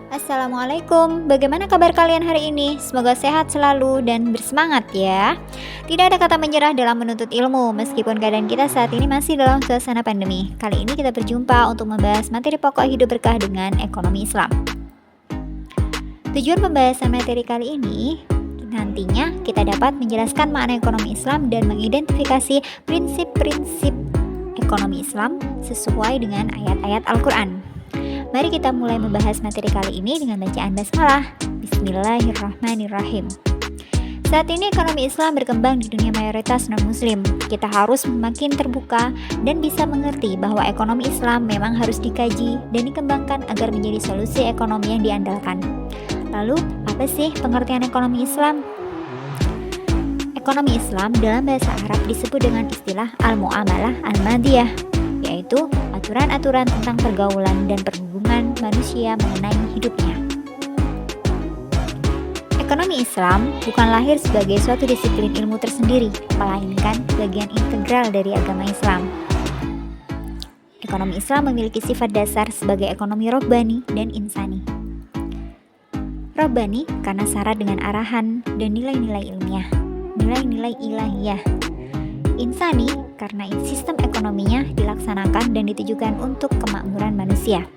Assalamualaikum, bagaimana kabar kalian hari ini? Semoga sehat selalu dan bersemangat ya. Tidak ada kata menyerah dalam menuntut ilmu, meskipun keadaan kita saat ini masih dalam suasana pandemi. Kali ini kita berjumpa untuk membahas materi pokok hidup berkah dengan ekonomi Islam. Tujuan pembahasan materi kali ini, nantinya kita dapat menjelaskan makna ekonomi Islam dan mengidentifikasi prinsip-prinsip ekonomi Islam sesuai dengan ayat-ayat Al-Quran. Mari kita mulai membahas materi kali ini dengan bacaan basmalah. Bismillahirrahmanirrahim. Saat ini ekonomi Islam berkembang di dunia mayoritas non-muslim. Kita harus semakin terbuka dan bisa mengerti bahwa ekonomi Islam memang harus dikaji dan dikembangkan agar menjadi solusi ekonomi yang diandalkan. Lalu, apa sih pengertian ekonomi Islam? Ekonomi Islam dalam bahasa Arab disebut dengan istilah al-mu'amalah al-madiyah, yaitu aturan-aturan tentang pergaulan dan perhubungan manusia mengenai hidupnya. Ekonomi Islam bukan lahir sebagai suatu disiplin ilmu tersendiri, melainkan bagian integral dari agama Islam. Ekonomi Islam memiliki sifat dasar sebagai ekonomi robbani dan insani. Robbani karena syarat dengan arahan dan nilai-nilai ilmiah, nilai-nilai ilahiyah. Insani karena sistem ekonominya dilaksanakan dan ditujukan untuk kemakmuran manusia.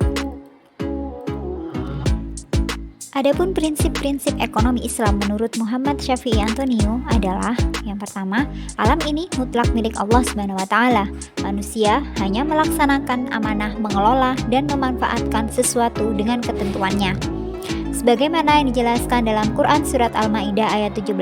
Adapun prinsip-prinsip ekonomi Islam menurut Muhammad Syafi'i Antonio adalah: yang pertama, alam ini mutlak milik Allah Subhanahu wa taala. Manusia hanya melaksanakan amanah mengelola dan memanfaatkan sesuatu dengan ketentuannya. Sebagaimana yang dijelaskan dalam Quran surat Al-Maidah ayat 17,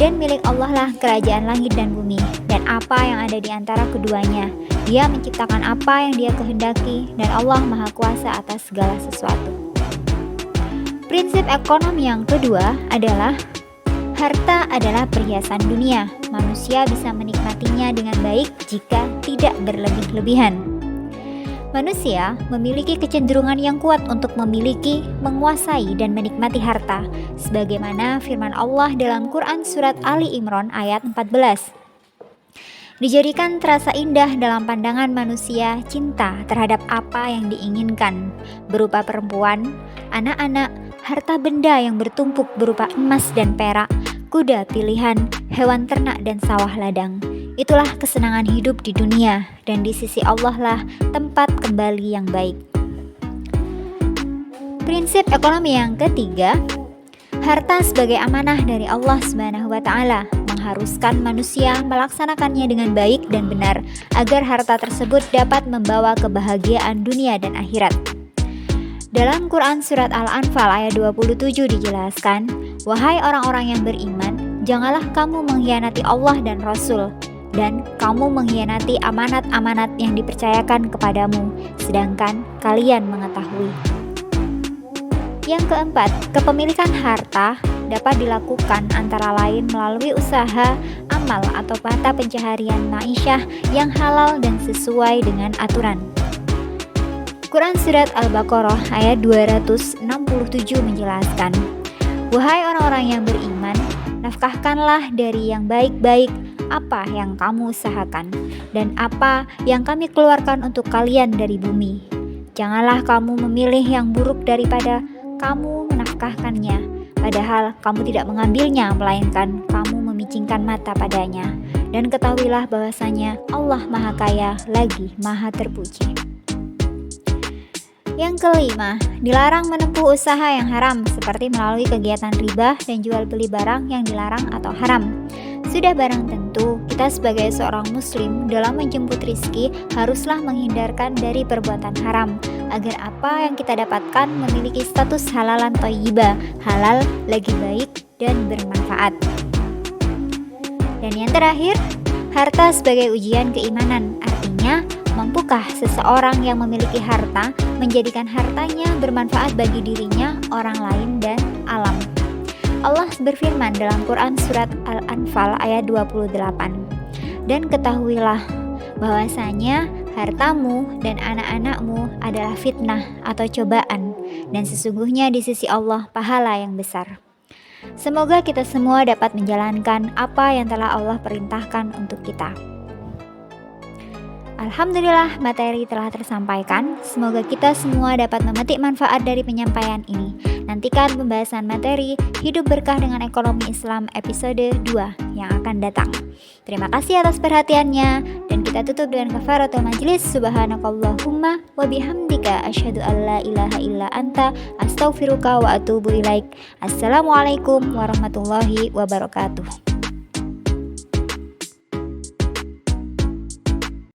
dan milik Allah lah kerajaan langit dan bumi, dan apa yang ada di antara keduanya. Dia menciptakan apa yang Dia kehendaki, dan Allah Maha Kuasa atas segala sesuatu. Prinsip ekonomi yang kedua adalah harta adalah perhiasan dunia. Manusia bisa menikmatinya dengan baik jika tidak berlebih-lebihan. Manusia memiliki kecenderungan yang kuat untuk memiliki, menguasai, dan menikmati harta, sebagaimana firman Allah dalam Quran Surat Ali Imran ayat 14. Dijadikan terasa indah dalam pandangan manusia cinta terhadap apa yang diinginkan, berupa perempuan, anak-anak, harta benda yang bertumpuk berupa emas dan perak, kuda pilihan, hewan ternak, dan sawah ladang. Itulah kesenangan hidup di dunia, dan di sisi Allah lah tempat kembali yang baik. Prinsip ekonomi yang ketiga, harta sebagai amanah dari Allah Subhanahu wa taala, mengharuskan manusia melaksanakannya dengan baik dan benar agar harta tersebut dapat membawa kebahagiaan dunia dan akhirat. Dalam Quran surat Al-Anfal ayat 27 dijelaskan, "Wahai orang-orang yang beriman, janganlah kamu mengkhianati Allah dan Rasul, dan kamu mengkhianati amanat-amanat yang dipercayakan kepadamu, sedangkan kalian mengetahui." Yang keempat, kepemilikan harta dapat dilakukan antara lain melalui usaha, amal, atau mata pencaharian ma'isyah yang halal dan sesuai dengan aturan. Quran Surat Al-Baqarah ayat 267 menjelaskan, "Wahai orang-orang yang beriman, nafkahkanlah dari yang baik-baik apa yang kamu usahakan, dan apa yang kami keluarkan untuk kalian dari bumi. Janganlah kamu memilih yang buruk daripada kamu menafkahkannya, padahal kamu tidak mengambilnya, melainkan kamu memicingkan mata padanya. Dan ketahuilah bahwasanya Allah Maha Kaya lagi Maha Terpuji." Yang kelima, dilarang menempuh usaha yang haram seperti melalui kegiatan riba dan jual beli barang yang dilarang atau haram. Sudah barang tentu, kita sebagai seorang muslim dalam menjemput rizki haruslah menghindarkan dari perbuatan haram, agar apa yang kita dapatkan memiliki status halalan thayyibah, halal lagi baik dan bermanfaat. Dan yang terakhir, harta sebagai ujian keimanan, artinya mampukah seseorang yang memiliki harta menjadikan hartanya bermanfaat bagi dirinya, orang lain, dan alam. Allah berfirman dalam Quran Surat Al-Anfal ayat 28, "Dan ketahuilah bahwasanya hartamu dan anak-anakmu adalah fitnah atau cobaan, dan sesungguhnya di sisi Allah pahala yang besar." Semoga kita semua dapat menjalankan apa yang telah Allah perintahkan untuk kita. Alhamdulillah materi telah tersampaikan. Semoga kita semua dapat memetik manfaat dari penyampaian ini. Nantikan pembahasan materi Hidup Berkah dengan Ekonomi Islam episode 2 yang akan datang. Terima kasih atas perhatiannya dan kita tutup dengan kafaratul majlis. Subhanakallahumma wa bihamdika asyhadu an la ilaha illa anta astaghfiruka wa atubu ilaik. Assalamualaikum warahmatullahi wabarakatuh.